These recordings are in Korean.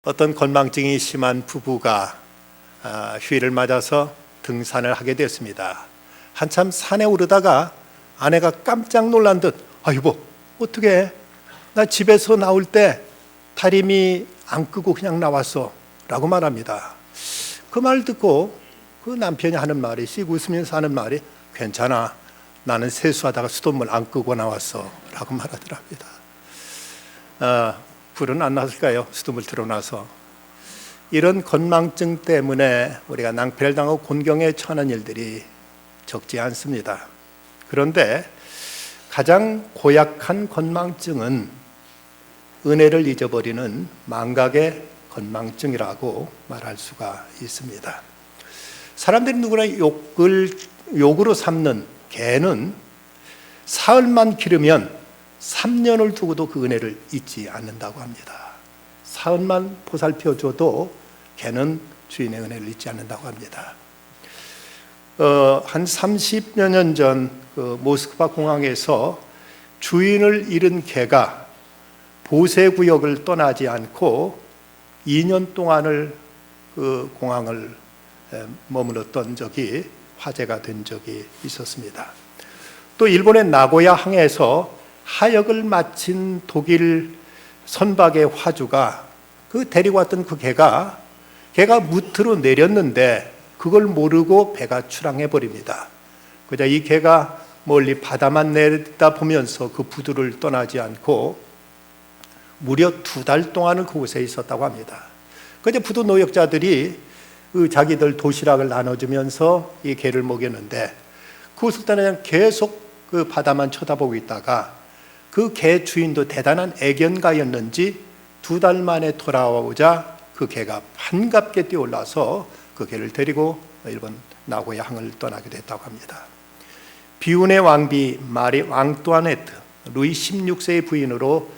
어떤 건망증이 심한 부부가 휴일을 맞아서 등산을 하게 되었습니다. 한참 산에 오르다가 아내가 깜짝 놀란 듯 여보 어떻게 나 집에서 나올 때 다리미 안 끄고 그냥 나왔어 라고 말합니다. 그 말 듣고 그 남편이 하는 말이 씩 웃으면서 하는 말이 괜찮아 나는 세수하다가 수돗물 안 끄고 나왔어 라고 말하더랍니다. 불은 안 났을까요? 수돗물 틀어놔서. 이런 건망증 때문에 우리가 낭패를 당하고 곤경에 처하는 일들이 적지 않습니다. 그런데 가장 고약한 건망증은 은혜를 잊어버리는 망각의 건망증이라고 말할 수가 있습니다. 사람들이 누구나 욕으로 삼는 개는 사흘만 기르면 3년을 두고도 그 은혜를 잊지 않는다고 합니다. 사흘만 보살펴줘도 개는 주인의 은혜를 잊지 않는다고 합니다. 한 30여 년 전 모스크바 공항에서 주인을 잃은 개가 보세구역을 떠나지 않고 2년 동안을 그 공항을 머물렀던 적이 화제가 된 적이 있었습니다. 또 일본의 나고야 항에서 하역을 마친 독일 선박의 화주가 데리고 왔던 그 개가 무트로 내렸는데 그걸 모르고 배가 출항해 버립니다. 그자 이 개가 멀리 바다만 내다보면서 그 부두를 떠나지 않고 무려 2달 동안은 그곳에 있었다고 합니다. 그자 부두 노역자들이 자기들 도시락을 나눠주면서 이 개를 먹였는데 그곳을 떠나지 계속 그 바다만 쳐다보고 있다가 그 개 주인도 대단한 애견가였는지 2달 만에 돌아오자 그 개가 반갑게 뛰어올라서 그 개를 데리고 일본 나고야 항을 떠나게 됐다고 합니다. 비운의 왕비 마리 앙뚜아네트, 루이 16세의 부인으로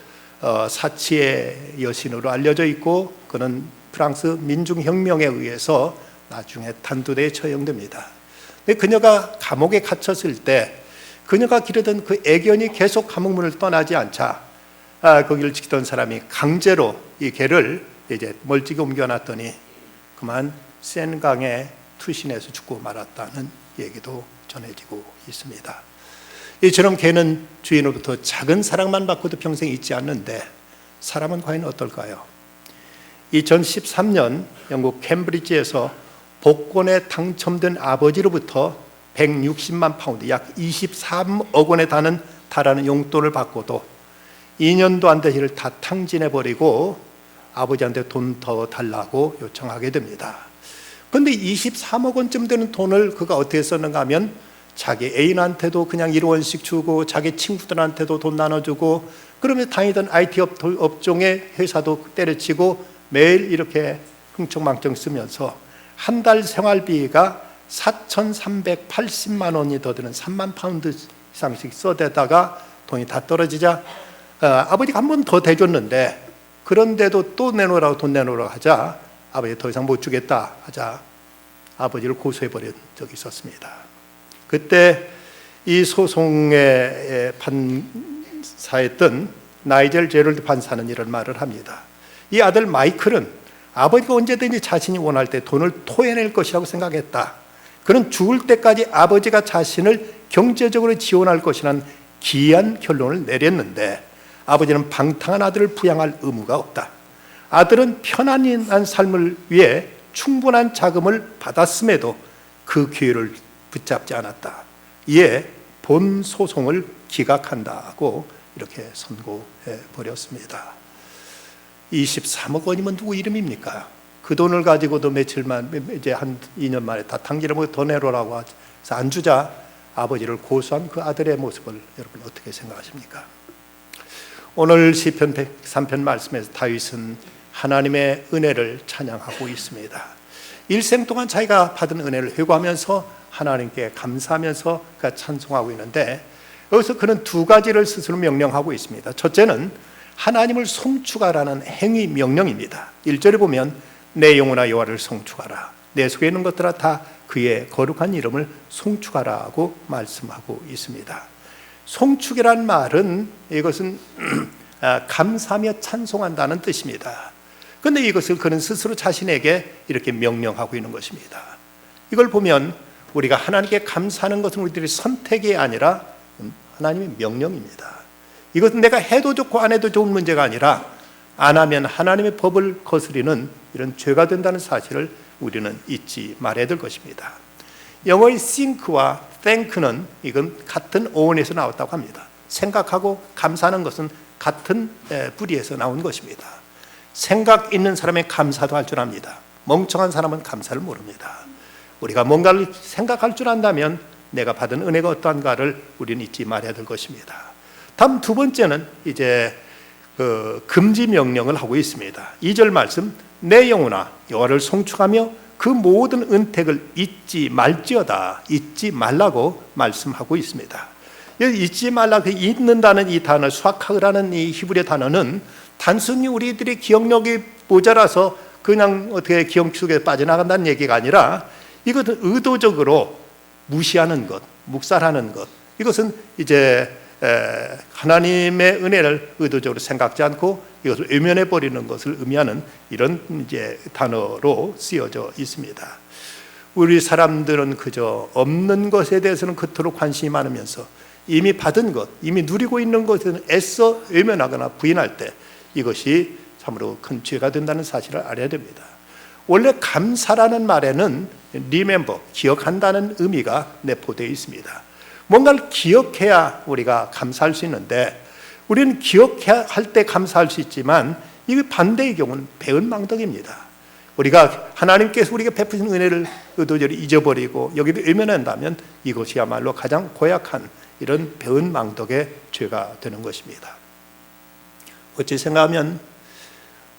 사치의 여신으로 알려져 있고 그는 프랑스 민중혁명에 의해서 나중에 단두대에 처형됩니다. 근데 그녀가 감옥에 갇혔을 때 그녀가 기르던 그 애견이 계속 감옥문을 떠나지 않자 거기를 지키던 사람이 강제로 이 개를 이제 멀찍이 옮겨놨더니 그만 센강에 투신해서 죽고 말았다는 얘기도 전해지고 있습니다. 이처럼 개는 주인으로부터 작은 사랑만 받고도 평생 잊지 않는데 사람은 과연 어떨까요? 2013년 영국 캠브리지에서 복권에 당첨된 아버지로부터 160만 파운드, 약 23억 원에 달하는 용돈을 받고도 2년도 안 된 일을 다 탕진해버리고 아버지한테 돈 더 달라고 요청하게 됩니다. 그런데 23억 원쯤 되는 돈을 그가 어떻게 썼는가 하면 자기 애인한테도 그냥 1원씩 주고 자기 친구들한테도 돈 나눠주고 그러면 다니던 IT 업종의 회사도 때려치고 매일 이렇게 흥청망청 쓰면서 한 달 생활비가 4,380만 원이 더 드는 3만 파운드 이상씩 써대다가 돈이 다 떨어지자 아버지가 한 번 더 대줬는데 그런데도 또 내놓으라고 돈 내놓으라고 하자 아버지 더 이상 못 주겠다 하자 아버지를 고소해버린 적이 있었습니다. 그때 이 소송의 판사였던 나이젤 제럴드 판사는 이런 말을 합니다. 이 아들 마이클은 아버지가 언제든지 자신이 원할 때 돈을 토해낼 것이라고 생각했다. 그는 죽을 때까지 아버지가 자신을 경제적으로 지원할 것이라는 기이한 결론을 내렸는데 아버지는 방탕한 아들을 부양할 의무가 없다. 아들은 편안한 삶을 위해 충분한 자금을 받았음에도 그 기회를 붙잡지 않았다. 이에 본 소송을 기각한다고 이렇게 선고해 버렸습니다. 23억 원이면 누구 이름입니까? 그 돈을 가지고도 며칠만 이제 한 2년 만에 다 탕진을 보고 더 내놓으라고 해서 안 주자 아버지를 고소한 그 아들의 모습을 여러분 어떻게 생각하십니까? 오늘 시편 103편 말씀에서 다윗은 하나님의 은혜를 찬양하고 있습니다. 일생 동안 자기가 받은 은혜를 회고하면서 하나님께 감사하면서 그가 찬송하고 있는데 여기서 그는 2가지를 스스로 명령하고 있습니다. 첫째는 하나님을 송축하라는 행위 명령입니다. 1절에 보면 내 영혼아 여호와를 송축하라. 내 속에 있는 것들아 다 그의 거룩한 이름을 송축하라고 말씀하고 있습니다. 송축이란 말은 이것은 감사하며 찬송한다는 뜻입니다. 그런데 이것을 그는 스스로 자신에게 이렇게 명령하고 있는 것입니다. 이걸 보면 우리가 하나님께 감사하는 것은 우리들의 선택이 아니라 하나님의 명령입니다. 이것은 내가 해도 좋고 안 해도 좋은 문제가 아니라 안 하면 하나님의 법을 거스리는 이런 죄가 된다는 사실을 우리는 잊지 말아야 될 것입니다. 영어의 think와 thank는 이건 같은 어원에서 나왔다고 합니다. 생각하고 감사하는 것은 같은 뿌리에서 나온 것입니다. 생각 있는 사람은 감사도 할 줄 압니다. 멍청한 사람은 감사를 모릅니다. 우리가 뭔가를 생각할 줄 안다면 내가 받은 은혜가 어떠한가를 우리는 잊지 말아야 될 것입니다. 다음 두 번째는 이제 금지 명령을 하고 있습니다. 2절 말씀, 내 영혼아 여호와를 송축하며 그 모든 은택을 잊지 말지어다. 잊지 말라고 말씀하고 있습니다. 잊지 말라고 잊는다는 이 단어, 수학하라는 이 히브리 단어는 단순히 우리들의 기억력이 모자라서 그냥 어떻게 기억 속에 빠져나간다는 얘기가 아니라 이것은 의도적으로 무시하는 것, 묵살하는 것, 이것은 이제 하나님의 은혜를 의도적으로 생각지 않고 이것을 외면해 버리는 것을 의미하는 이런 이제 단어로 쓰여져 있습니다. 우리 사람들은 그저 없는 것에 대해서는 그토록 관심이 많으면서 이미 받은 것, 이미 누리고 있는 것에는 애써 외면하거나 부인할 때 이것이 참으로 큰 죄가 된다는 사실을 알아야 됩니다. 원래 감사라는 말에는 remember, 기억한다는 의미가 내포되어 있습니다. 뭔가를 기억해야 우리가 감사할 수 있는데 우리는 기억해야 할 때 감사할 수 있지만 이 반대의 경우는 배은망덕입니다. 우리가 하나님께서 우리가 베푸신 은혜를 의도적으로 잊어버리고 여기도 외면한다면 이것이야말로 가장 고약한 이런 배은망덕의 죄가 되는 것입니다. 어찌 생각하면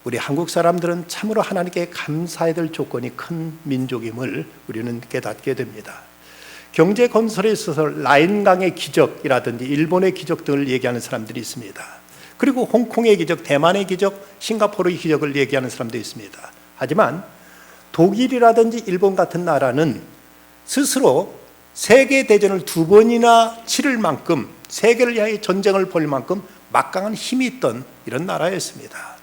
우리 한국 사람들은 참으로 하나님께 감사해야 될 조건이 큰 민족임을 우리는 깨닫게 됩니다. 경제 건설에 있어서 라인강의 기적이라든지 일본의 기적 등을 얘기하는 사람들이 있습니다. 그리고 홍콩의 기적, 대만의 기적, 싱가포르의 기적을 얘기하는 사람도 있습니다. 하지만 독일이라든지 일본 같은 나라는 스스로 세계대전을 2번이나 치를 만큼, 세계를 향해 전쟁을 벌일 만큼 막강한 힘이 있던 이런 나라였습니다.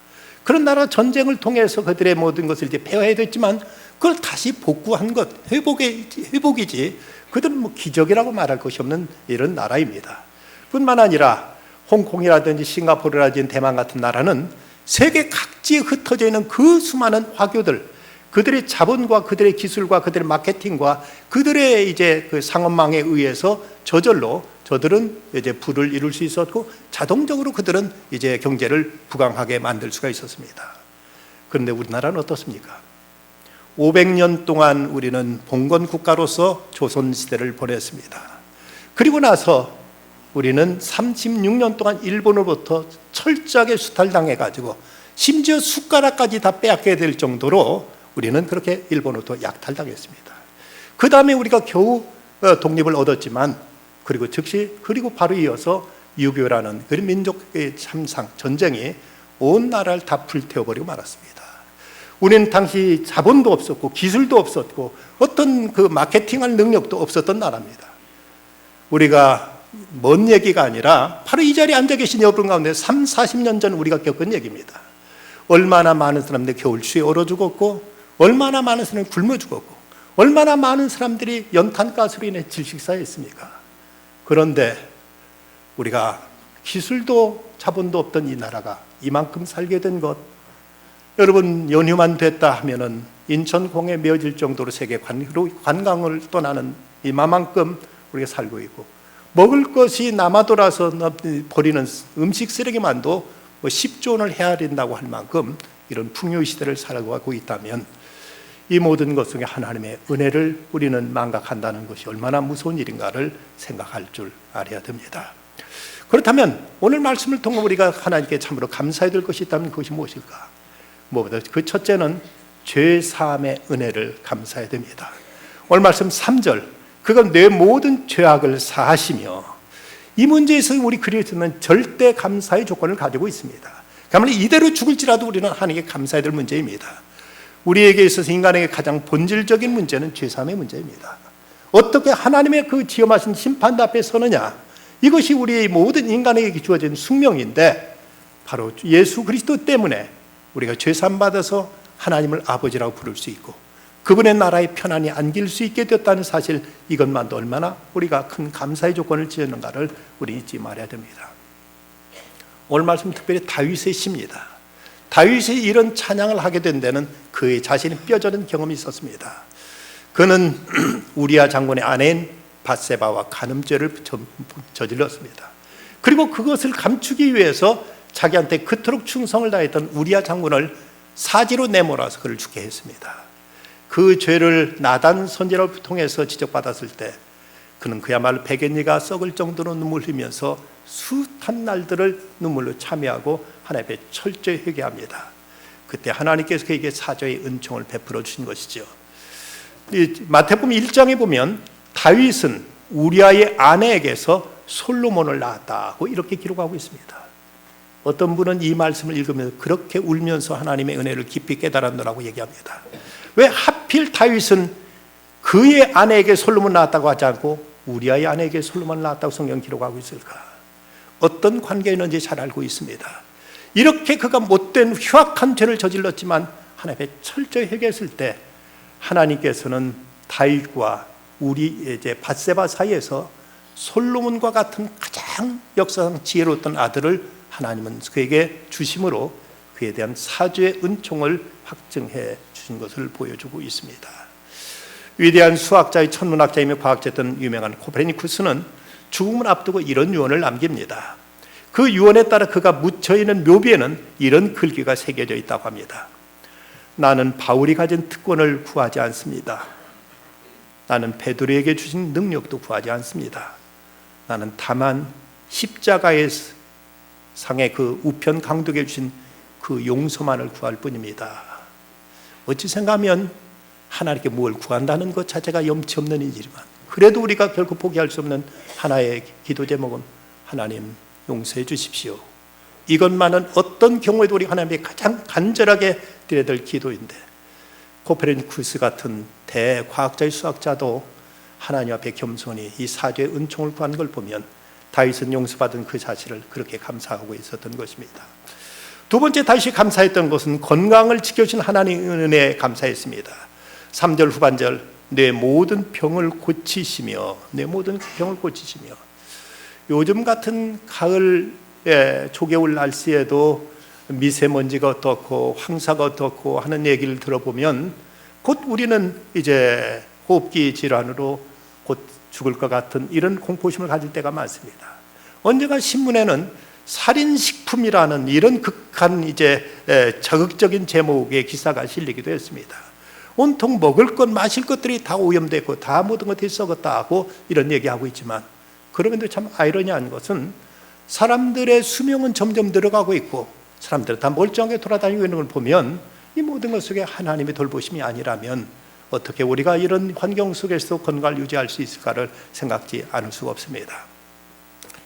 그런 나라 전쟁을 통해서 그들의 모든 것을 이제 폐허해야 됐지만 그걸 다시 복구한 것, 회복이지 그들은 뭐 기적이라고 말할 것이 없는 이런 나라입니다. 뿐만 아니라 홍콩이라든지 싱가포르라든지 대만 같은 나라는 세계 각지에 흩어져 있는 그 수많은 화교들, 그들의 자본과 그들의 기술과 그들의 마케팅과 그들의 이제 그 상업망에 의해서 저들은 이제 부를 이룰 수 있었고 자동적으로 그들은 이제 경제를 부강하게 만들 수가 있었습니다. 그런데 우리나라는 어떻습니까? 500년 동안 우리는 봉건 국가로서 조선 시대를 보냈습니다. 그리고 나서 우리는 36년 동안 일본으로부터 철저하게 수탈당해 가지고 심지어 숟가락까지 다 빼앗게 될 정도로 우리는 그렇게 일본으로부터 약탈당했습니다. 그 다음에 우리가 겨우 독립을 얻었지만 그리고 바로 이어서 6.25라는 그런 민족의 참상 전쟁이 온 나라를 다 불태워버리고 말았습니다. 우리는 당시 자본도 없었고 기술도 없었고 어떤 그 마케팅할 능력도 없었던 나라입니다. 우리가 먼 얘기가 아니라 바로 이 자리에 앉아 계신 여러분 가운데 30-40년 전 우리가 겪은 얘기입니다. 얼마나 많은 사람들이 겨울추위에 얼어 죽었고 얼마나 많은 사람이 굶어 죽었고 얼마나 많은 사람들이 연탄가스로 인해 질식사했습니까? 그런데 우리가 기술도 자본도 없던 이 나라가 이만큼 살게 된 것, 여러분 연휴만 됐다 하면은 인천공에 메어질 정도로 세계 관광을 떠나는 이만큼 우리가 살고 있고 먹을 것이 남아돌아서 버리는 음식 쓰레기만도 10조 원을 헤아린다고 할 만큼 이런 풍요의 시대를 살아가고 있다면 이 모든 것 속에 하나님의 은혜를 우리는 망각한다는 것이 얼마나 무서운 일인가를 생각할 줄 알아야 됩니다. 그렇다면 오늘 말씀을 통해 우리가 하나님께 참으로 감사해야 될 것이 있다면 그것이 무엇일까? 무엇보다 그 첫째는 죄사함의 은혜를 감사해야 됩니다. 오늘 말씀 3절, 그건 내 모든 죄악을 사하시며, 이 문제에서 우리 그리스도인은 절대 감사의 조건을 가지고 있습니다. 그러면 이대로 죽을지라도 우리는 하나님께 감사해야 될 문제입니다. 우리에게 있어서 인간에게 가장 본질적인 문제는 죄사함의 문제입니다. 어떻게 하나님의 그 지엄하신 심판 앞에 서느냐, 이것이 우리의 모든 인간에게 주어진 숙명인데 바로 예수 그리스도 때문에 우리가 죄산받아서 하나님을 아버지라고 부를 수 있고 그분의 나라의 편안히 안길 수 있게 됐다는 사실, 이것만도 얼마나 우리가 큰 감사의 조건을 지었는가를 우리 잊지 말아야 됩니다. 오늘 말씀 특별히 다윗의 시입니다. 다윗이 이런 찬양을 하게 된 데는 그의 자신이 뼈저린 경험이 있었습니다. 그는 우리아 장군의 아내인 밧세바와 간음죄를 저질렀습니다. 그리고 그것을 감추기 위해서 자기한테 그토록 충성을 다했던 우리아 장군을 사지로 내몰아서 그를 죽게 했습니다. 그 죄를 나단 선지자를 통해서 지적받았을 때 그는 그야말로 베갯니가 썩을 정도로 눈물 흘리면서 숱한 날들을 눈물로 참여하고 하나님 앞에 철저히 회개합니다. 그때 하나님께서 그에게 사죄의 은총을 베풀어 주신 것이죠. 마태복음 1장에 보면 다윗은 우리아의 아내에게서 솔로몬을 낳았다고 이렇게 기록하고 있습니다. 어떤 분은 이 말씀을 읽으면서 그렇게 울면서 하나님의 은혜를 깊이 깨달았노라고 얘기합니다. 왜 하필 다윗은 그의 아내에게 솔로몬을 낳았다고 하지 않고 우리아의 아내에게 솔로몬을 낳았다고 성경 기록하고 있을까? 어떤 관계가 있는지 잘 알고 있습니다. 이렇게 그가 못된 흉악한 죄를 저질렀지만 하나님의 철저히 회개했을 때 하나님께서는 다윗과 우리 이제 밧세바 사이에서 솔로몬과 같은 가장 역사상 지혜로웠던 아들을 하나님은 그에게 주심으로 그에 대한 사죄의 은총을 확증해 주신 것을 보여주고 있습니다. 위대한 수학자의 천문학자이며 과학자였던 유명한 코페르니쿠스는 죽음을 앞두고 이런 유언을 남깁니다. 그 유언에 따라 그가 묻혀있는 묘비에는 이런 글귀가 새겨져 있다고 합니다. 나는 바울이 가진 특권을 구하지 않습니다. 나는 베드로에게 주신 능력도 구하지 않습니다. 나는 다만 십자가의 상의 그 우편 강독에 주신 그 용서만을 구할 뿐입니다. 어찌 생각하면 하나님께 뭘 구한다는 것 자체가 염치 없는 일이지만 그래도 우리가 결코 포기할 수 없는 하나의 기도 제목은 하나님 용서해 주십시오. 이것만은 어떤 경우에도 우리 하나님께 가장 간절하게 드려야 될 기도인데 코페르니쿠스 같은 대과학자의 수학자도 하나님 앞에 겸손히 이 사죄의 은총을 구하는 걸 보면 다윗은 용서받은 그 사실을 그렇게 감사하고 있었던 것입니다. 두 번째 다윗이 감사했던 것은 건강을 지켜주신 하나님의 은혜에 감사했습니다. 3절 후반절 내 모든 병을 고치시며 내 모든 병을 고치시며 요즘 같은 가을에 초겨울 날씨에도 미세먼지가 어떻고 황사가 어떻고 하는 얘기를 들어보면 곧 우리는 이제 호흡기 질환으로 곧 죽을 것 같은 이런 공포심을 가질 때가 많습니다. 언젠가 신문에는 살인식품이라는 이런 극한 이제 자극적인 제목의 기사가 실리기도 했습니다. 온통 먹을 것 마실 것들이 다 오염되고 다 모든 것들이 썩었다 하고 이런 얘기하고 있지만 그러면도 참 아이러니한 것은 사람들의 수명은 점점 늘어가고 있고 사람들은 다 멀쩡하게 돌아다니고 있는 걸 보면 이 모든 것 속에 하나님의 돌보심이 아니라면 어떻게 우리가 이런 환경 속에서 건강을 유지할 수 있을까를 생각지 않을 수가 없습니다.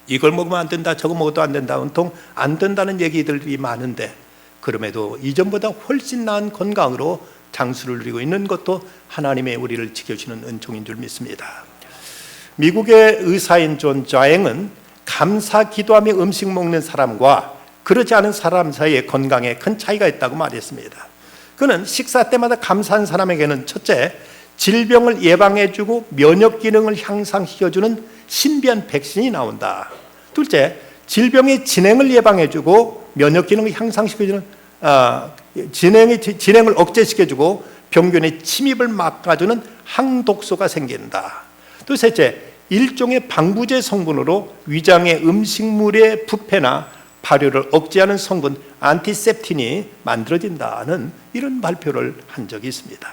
이걸 먹으면 안 된다, 저거 먹어도 안 된다, 온통 안 된다는 얘기들이 많은데 그럼에도 이전보다 훨씬 나은 건강으로 장수를 누리고 있는 것도 하나님의 우리를 지켜주는 은총인 줄 믿습니다. 미국의 의사인 존 자앵은 감사 기도하며 음식 먹는 사람과 그렇지 않은 사람 사이의 건강에 큰 차이가 있다고 말했습니다. 그는 식사 때마다 감사한 사람에게는 첫째, 질병을 예방해주고 면역 기능을 향상시켜주는 신비한 백신이 나온다. 둘째, 질병의 진행을 예방해주고 면역 기능을 향상시켜주는 진행을 억제시켜주고 병균의 침입을 막아주는 항독소가 생긴다. 또 셋째, 일종의 방부제 성분으로 위장의 음식물의 부패나 발효를 억제하는 성분 안티셉틴이 만들어진다는 이런 발표를 한 적이 있습니다.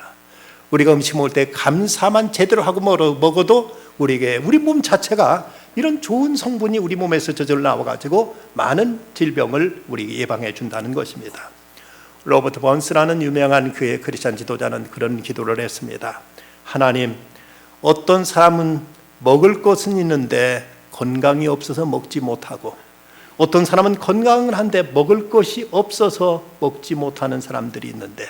우리가 음식 먹을 때 감사만 제대로 하고 먹어도 우리 몸 자체가 이런 좋은 성분이 우리 몸에서 저절로 나와가지고 많은 질병을 우리에게 예방해 준다는 것입니다. 로버트 번스라는 유명한 그의 크리스찬 지도자는 그런 기도를 했습니다. 하나님, 어떤 사람은 먹을 것은 있는데 건강이 없어서 먹지 못하고 어떤 사람은 건강은 한데 먹을 것이 없어서 먹지 못하는 사람들이 있는데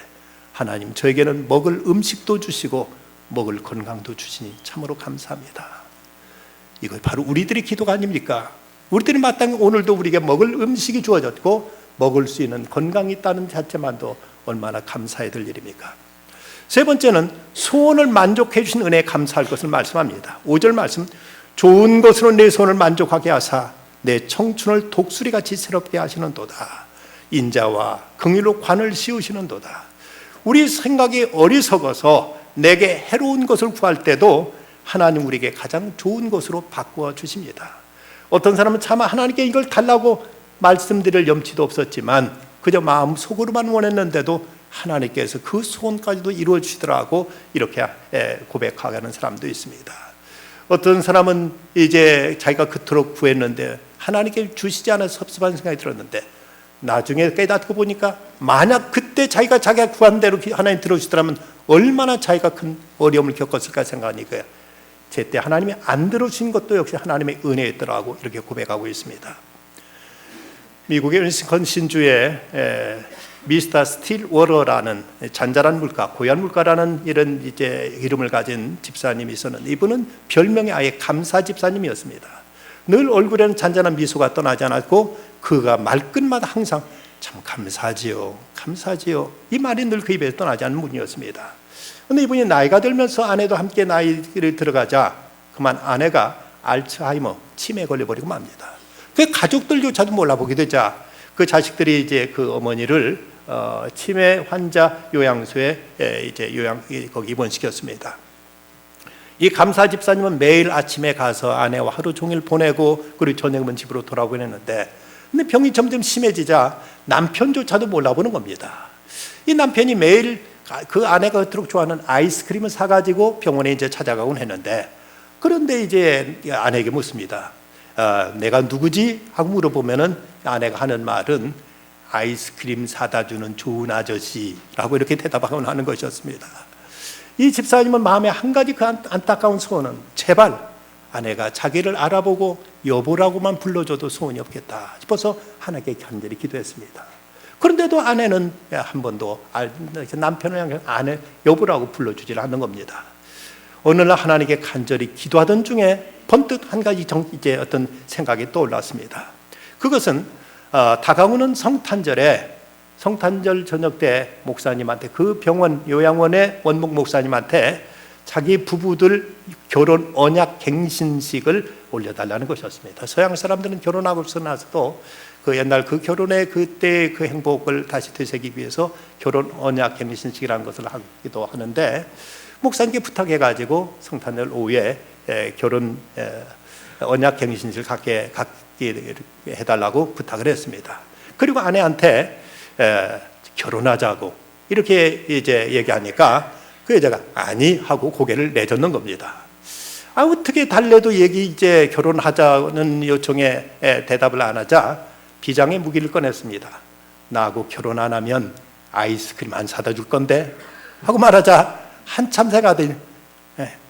하나님, 저에게는 먹을 음식도 주시고 먹을 건강도 주시니 참으로 감사합니다. 이거 바로 우리들의 기도가 아닙니까? 우리들이 마땅히 오늘도 우리에게 먹을 음식이 주어졌고 먹을 수 있는 건강이 있다는 자체만도 얼마나 감사해야 될 일입니까? 세 번째는 소원을 만족해 주신 은혜에 감사할 것을 말씀합니다. 5절 말씀, 좋은 것으로 내 소원을 만족하게 하사 내 청춘을 독수리같이 새롭게 하시는도다. 인자와 긍휼로 관을 씌우시는도다. 우리 생각이 어리석어서 내게 해로운 것을 구할 때도 하나님 우리에게 가장 좋은 것으로 바꾸어 주십니다. 어떤 사람은 차마 하나님께 이걸 달라고 말씀드릴 염치도 없었지만 그저 마음속으로만 원했는데도 하나님께서 그 소원까지도 이루어 주시더라고 이렇게 고백하는 사람도 있습니다. 어떤 사람은 이제 자기가 그토록 구했는데 하나님께 주시지 않아서 섭섭한 생각이 들었는데 나중에 깨닫고 보니까 만약 그때 자기가 구한 대로 하나님 들어주시더라면 얼마나 자기가 큰 어려움을 겪었을까 생각하니 거예요. 제때 하나님이 안 들어주신 것도 역시 하나님의 은혜였더라고 이렇게 고백하고 있습니다. 미국의 위스콘신 신주에 미스터 스틸 워러라는 잔잔한 물가, 고얀 물가라는 이런 이제 이름을 가진 집사님이 있었는데 이분은 별명이 아예 감사 집사님이었습니다. 늘 얼굴에는 잔잔한 미소가 떠나지 않았고 그가 말끝마다 항상 참 감사하지요, 감사하지요 이 말이 늘 그 입에서 떠나지 않는 분이었습니다. 그런데 이분이 나이가 들면서 아내도 함께 나이를 들어가자 그만 아내가 알츠하이머 치매에 걸려버리고 맙니다. 그 가족들조차도 몰라보게 되자 그 자식들이 이제 그 어머니를 치매 환자 요양소에 이제 거기 입원시켰습니다. 이 감사 집사님은 매일 아침에 가서 아내와 하루 종일 보내고 그리고 저녁은 집으로 돌아오곤 했는데 근데 병이 점점 심해지자 남편조차도 몰라보는 겁니다. 이 남편이 매일 그 아내가 그토록 좋아하는 아이스크림을 사가지고 병원에 이제 찾아가곤 했는데 그런데 이제 아내에게 묻습니다. 내가 누구지? 하고 물어보면은 아내가 하는 말은 아이스크림 사다 주는 좋은 아저씨라고 이렇게 대답하곤 하는 것이었습니다. 이 집사님은 마음에 한 가지 그 안타까운 소원은 제발 아내가 자기를 알아보고 여보라고만 불러줘도 소원이 없겠다 싶어서 하나님께 간절히 기도했습니다. 그런데도 아내는 한 번도 남편을 향해 아내 여보라고 불러주질 않는 겁니다. 어느 날 하나님께 간절히 기도하던 중에 번뜩 한 가지 이제 어떤 생각이 떠올랐습니다. 그것은 다가오는 성탄절 저녁 때 목사님한테 그 병원 요양원의 원목 목사님한테 자기 부부들 결혼 언약 갱신식을 올려달라는 것이었습니다. 서양 사람들은 결혼하고 나서도 그 옛날 그 결혼의 그때 그 행복을 다시 되새기기 위해서 결혼 언약 갱신식이라는 것을 하기도 하는데 목사님께 부탁해가지고 성탄절 오후에 결혼 언약 갱신식을 갖게 해달라고 부탁을 했습니다. 그리고 아내한테 결혼하자고 이렇게 이제 얘기하니까 그 여자가 아니 하고 고개를 내젓는 겁니다. 어떻게 달래도 이제 결혼하자는 요청에 대답을 안 하자 비장의 무기를 꺼냈습니다. 나하고 결혼 안 하면 아이스크림 안 사다 줄 건데 하고 말하자 한참 생각하더니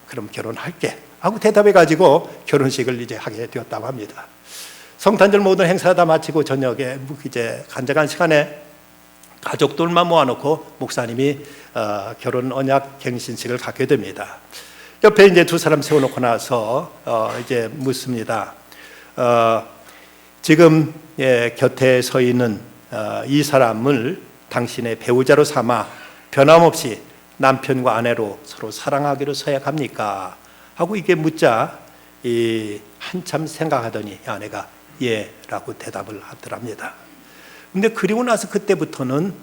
그럼 결혼할게 하고 대답해가지고 결혼식을 이제 하게 되었다고 합니다. 성탄절 모든 행사 다 마치고 저녁에 이제 간절한 시간에 가족들만 모아놓고 목사님이 결혼 언약 갱신식을 갖게 됩니다. 옆에 이제 두 사람 세워놓고 나서 이제 묻습니다. 지금 곁에 서 있는 이 사람을 당신의 배우자로 삼아 변함없이 남편과 아내로 서로 사랑하기로 서약합니까? 하고 이게 묻자 한참 생각하더니 아내가 예라고 대답을 하더랍니다. 근데 그리고 나서 그때부터는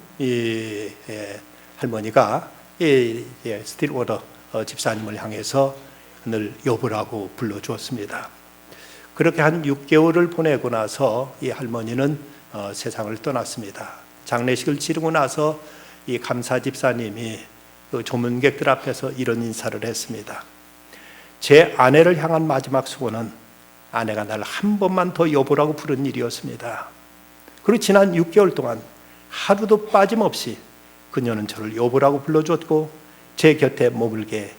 할머니가 스틸 워러 집사님을 향해서 늘 여보라고 불러주었습니다. 그렇게 한 6개월을 보내고 나서 이 할머니는 세상을 떠났습니다. 장례식을 치르고 나서 이 감사 집사님이 그 조문객들 앞에서 이런 인사를 했습니다. 제 아내를 향한 마지막 소원은 아내가 날 한 번만 더 여보라고 부른 일이었습니다. 그리고 지난 6개월 동안 하루도 빠짐없이 그녀는 저를 여보라고 불러줬고 제 곁에 머물게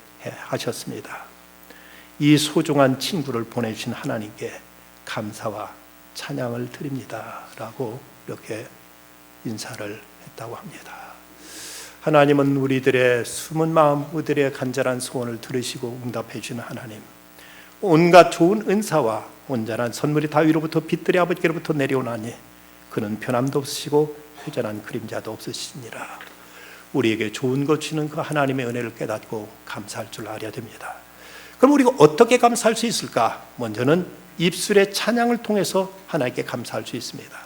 하셨습니다. 이 소중한 친구를 보내주신 하나님께 감사와 찬양을 드립니다 라고 이렇게 인사를 했다고 합니다. 하나님은 우리들의 숨은 마음, 우리들의 간절한 소원을 들으시고 응답해 주시는 하나님, 온갖 좋은 은사와 온전한 선물이 다 위로부터 빛들의 아버지께로부터 내려오나니 그는 변함도 없으시고 회전한 그림자도 없으시니라. 우리에게 좋은 것 주는 그 하나님의 은혜를 깨닫고 감사할 줄 알아야 됩니다. 그럼 우리가 어떻게 감사할 수 있을까? 먼저는 입술의 찬양을 통해서 하나님께 감사할 수 있습니다.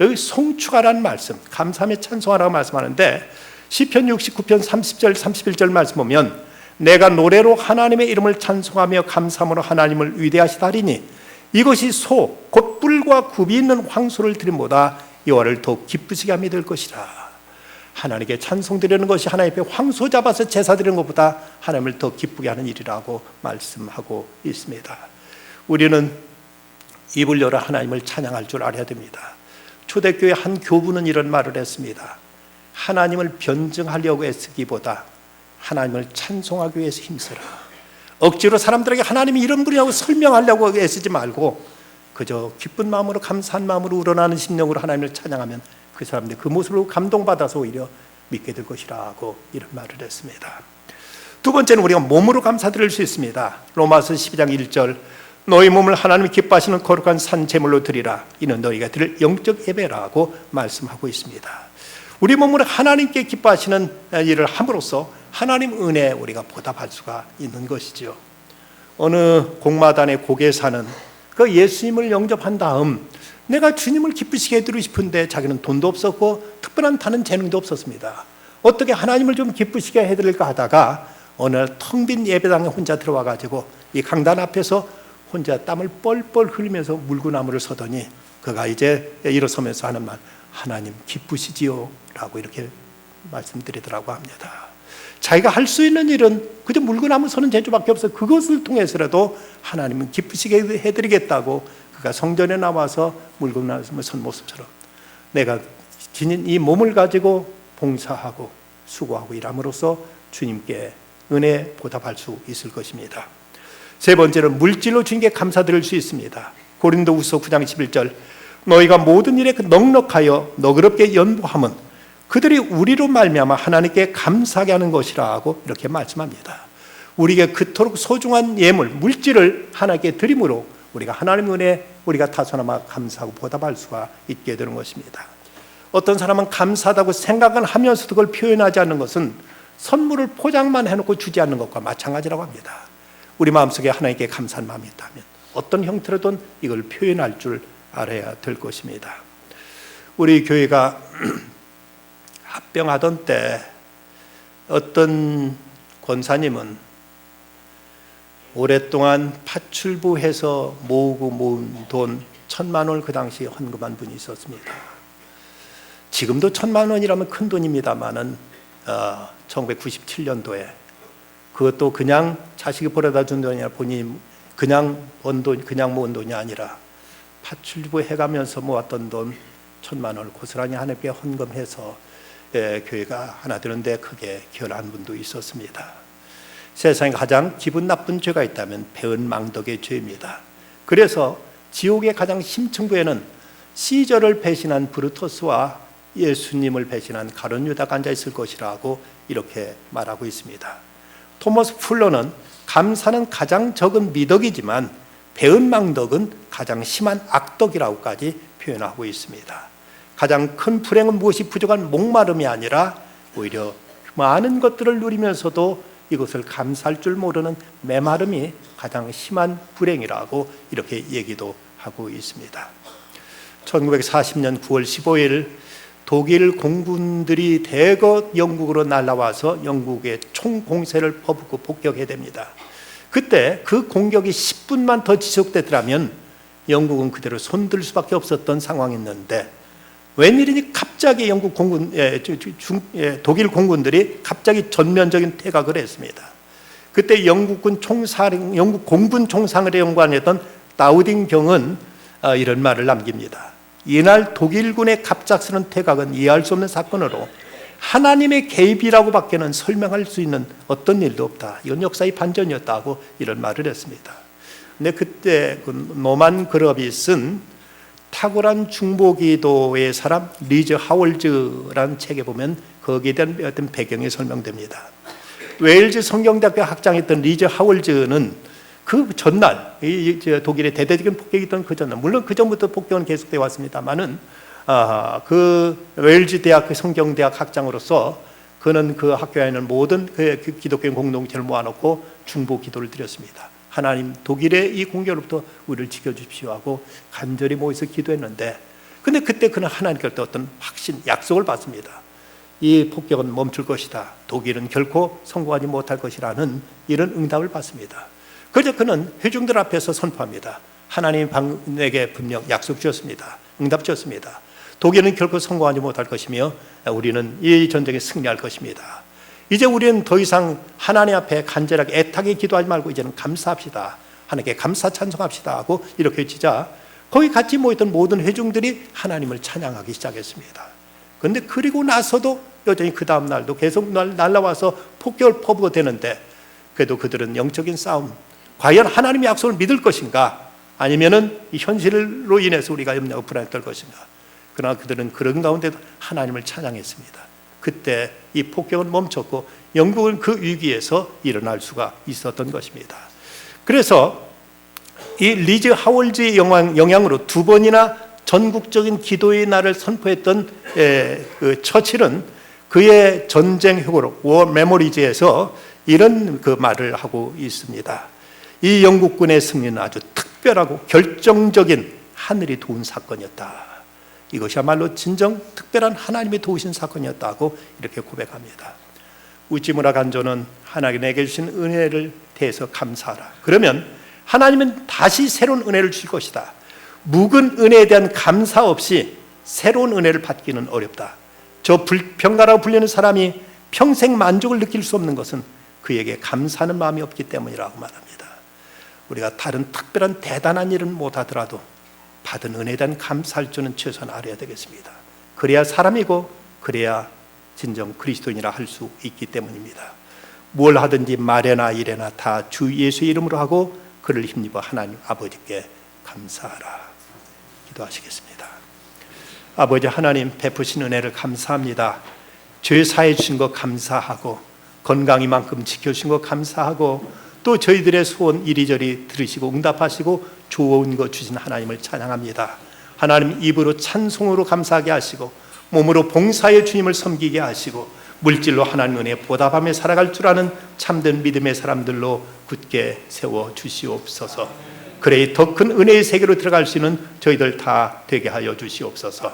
여기 송축하라는 말씀, 감사함에 찬송하라고 말씀하는데 시편 69편 30절 31절 말씀 보면 내가 노래로 하나님의 이름을 찬송하며 감사함으로 하나님을 위대하시다 하리니 이것이 소 곧 뿔과 굽이 있는 황소를 드림보다 여호와를 더욱 기쁘시게 함이 될 것이라. 하나님께 찬송 드리는 것이 하나님 앞에 황소 잡아서 제사 드리는 것보다 하나님을 더 기쁘게 하는 일이라고 말씀하고 있습니다. 우리는 입을 열어 하나님을 찬양할 줄 알아야 됩니다. 초대교회 한 교부는 이런 말을 했습니다. 하나님을 변증하려고 애쓰기보다 하나님을 찬송하기 위해서 힘쓰라. 억지로 사람들에게 하나님이 이런 분이라고 설명하려고 애쓰지 말고 그저 기쁜 마음으로 감사한 마음으로 우러나는 심령으로 하나님을 찬양하면 그 사람들이 그 모습으로 감동받아서 오히려 믿게 될 것이라고 이런 말을 했습니다. 두 번째는 우리가 몸으로 감사드릴 수 있습니다. 로마서 12장 1절 너희 몸을 하나님이 기뻐하시는 거룩한 산 제물로 드리라. 이는 너희가 드릴 영적 예배라고 말씀하고 있습니다. 우리 몸으로 하나님께 기뻐하시는 일을 함으로써 하나님 은혜에 우리가 보답할 수가 있는 것이죠. 어느 공마단의 고개사는 그 예수님을 영접한 다음 내가 주님을 기쁘시게 해드리고 싶은데 자기는 돈도 없었고 특별한 다른 재능도 없었습니다. 어떻게 하나님을 좀 기쁘시게 해드릴까 하다가 어느 날 텅 빈 예배당에 혼자 들어와 가지고 이 강단 앞에서 혼자 땀을 뻘뻘 흘리면서 물구나무를 서더니 그가 이제 일어서면서 하는 말 하나님 기쁘시지요? 라고 이렇게 말씀드리더라고 합니다. 자기가 할 수 있는 일은 그저 물구나무 서는 재주밖에 없어. 그것을 통해서라도 하나님은 기쁘시게 해드리겠다고 그가 성전에 나와서 물구나무 선 모습처럼 내가 지닌 이 몸을 가지고 봉사하고 수고하고 일함으로써 주님께 은혜 보답할 수 있을 것입니다. 세 번째는 물질로 주님께 감사드릴 수 있습니다. 고린도후서 9장 11절 너희가 모든 일에 넉넉하여 너그럽게 연보함은 그들이 우리로 말미암아 하나님께 감사하게 하는 것이라고 이렇게 말씀합니다. 우리에게 그토록 소중한 예물, 물질을 하나님께 드림으로 우리가 하나님 은혜에 우리가 다소나마 감사하고 보답할 수가 있게 되는 것입니다. 어떤 사람은 감사하다고 생각을 하면서도 그걸 표현하지 않는 것은 선물을 포장만 해놓고 주지 않는 것과 마찬가지라고 합니다. 우리 마음속에 하나님께 감사한 마음이 있다면 어떤 형태로든 이걸 표현할 줄 알아야 될 것입니다. 우리 교회가 합병하던 때 어떤 권사님은 오랫동안 파출부해서 모으고 모은 돈 1,000만 원을 그 당시 헌금한 분이 있었습니다. 지금도 1,000만 원이라면 큰 돈입니다만은 1997년도에 그것도 그냥 자식이 벌어다 준 돈이 아니라 본인이 그냥 번 돈, 그냥 모은 돈이 아니라 파출부 해가면서 모았던 돈 1,000만 원을 고스란히 하나님께 헌금해서 교회가 하나 되는데 크게 기여한 분도 있었습니다. 세상에 가장 기분 나쁜 죄가 있다면 배은망덕의 죄입니다. 그래서 지옥의 가장 심층부에는 시저를 배신한 브루토스와 예수님을 배신한 가룟 유다가 앉아 있을 것이라고 이렇게 말하고 있습니다. 토머스 풀러는 감사는 가장 적은 미덕이지만 배은망덕은 가장 심한 악덕이라고까지 표현하고 있습니다. 가장 큰 불행은 무엇이 부족한 목마름이 아니라 오히려 많은 것들을 누리면서도 이것을 감사할 줄 모르는 메마름이 가장 심한 불행이라고 이렇게 얘기도 하고 있습니다. 1940년 9월 15일 독일 공군들이 대거 영국으로 날아와서 영국의 총공세를 퍼붓고 복격해야 됩니다. 그때 그 공격이 10분만 더 지속되더라면 영국은 그대로 손들 수밖에 없었던 상황이었는데 웬일이니 갑자기 영국 공군, 독일 공군들이 갑자기 전면적인 퇴각을 했습니다. 그때 영국 공군 총사령관을 연구하던 다우딩 경은 이런 말을 남깁니다. 이날 독일군의 갑작스런 퇴각은 이해할 수 없는 사건으로 하나님의 개입이라고 밖에는 설명할 수 있는 어떤 일도 없다. 이건 역사의 반전이었다고 이런 말을 했습니다. 근데 그때 그 노만 그럽이 쓴 탁월한 중보기도의 사람 리즈 하월즈라는 책에 보면 거기에 대한 어떤 배경이 설명됩니다. 웨일즈 성경대학교 학장했던 리즈 하월즈는 그 전날 독일의 대대적인 폭격이 있던 그 전날, 물론 그 전부터 폭격은 계속되어 왔습니다만은 그 웨일즈 대학 성경대학 학장으로서 그는 그 학교에 있는 모든 그 기독교 공동체를 모아놓고 중보 기도를 드렸습니다. 하나님, 독일의 이 공격으로부터 우리를 지켜주십시오 하고 간절히 모여서 기도했는데, 근데 그때 그는 하나님께로부터 어떤 확신, 약속을 받습니다. 이 폭격은 멈출 것이다. 독일은 결코 성공하지 못할 것이라는 이런 응답을 받습니다. 그래서 그는 회중들 앞에서 선포합니다. 하나님이 내게 분명 약속 주셨습니다. 응답 주셨습니다. 독일은 결코 성공하지 못할 것이며 우리는 이 전쟁에 승리할 것입니다. 이제 우리는 더 이상 하나님 앞에 간절하게 애타게 기도하지 말고 이제는 감사합시다. 하나님께 감사 찬송합시다 하고 이렇게 외치자 거기 같이 모였던 모든 회중들이 하나님을 찬양하기 시작했습니다. 그런데 그리고 나서도 여전히 그 다음 날도 계속 날라와서 폭격을 퍼부어 대는데, 그래도 그들은 영적인 싸움, 과연 하나님의 약속을 믿을 것인가, 아니면은 이 현실로 인해서 우리가 염려하고 불안했던 것인가. 그러나 그들은 그런 가운데도 하나님을 찬양했습니다. 그때 이 폭격은 멈췄고 영국은 그 위기에서 일어날 수가 있었던 것입니다. 그래서 이 리즈 하월즈의 영향으로 두 번이나 전국적인 기도의 날을 선포했던 그 처칠은 그의 전쟁 회고록 워 메모리즈에서 이런 그 말을 하고 있습니다. 이 영국군의 승리는 아주 특별하고 결정적인 하늘이 도운 사건이었다. 이것이야말로 진정 특별한 하나님이 도우신 사건이었다고 이렇게 고백합니다. 우찌무라 간조는 하나님이 내게 주신 은혜를 대해서 감사하라. 그러면 하나님은 다시 새로운 은혜를 주실 것이다. 묵은 은혜에 대한 감사 없이 새로운 은혜를 받기는 어렵다. 저 불평가라고 불리는 사람이 평생 만족을 느낄 수 없는 것은 그에게 감사하는 마음이 없기 때문이라고 말합니다. 우리가 다른 특별한 대단한 일은 못하더라도 받은 은혜에 대한 감사할 줄은 최소한 알아야 되겠습니다. 그래야 사람이고 그래야 진정 그리스도인이라 할 수 있기 때문입니다. 뭘 하든지 말이나 일이나 다 주 예수의 이름으로 하고 그를 힘입어 하나님 아버지께 감사하라. 기도하시겠습니다. 아버지 하나님, 베푸신 은혜를 감사합니다. 죄 사해 주신 것 감사하고 건강 이만큼 지켜주신 것 감사하고 또 저희들의 소원 이리저리 들으시고 응답하시고 좋은 것 주신 하나님을 찬양합니다. 하나님, 입으로 찬송으로 감사하게 하시고 몸으로 봉사의 주님을 섬기게 하시고 물질로 하나님 은혜에 보답하며 살아갈 줄 아는 참된 믿음의 사람들로 굳게 세워 주시옵소서. 그래 더 큰 은혜의 세계로 들어갈 수 있는 저희들 다 되게 하여 주시옵소서.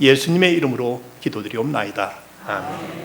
예수님의 이름으로 기도드리옵나이다. 아멘.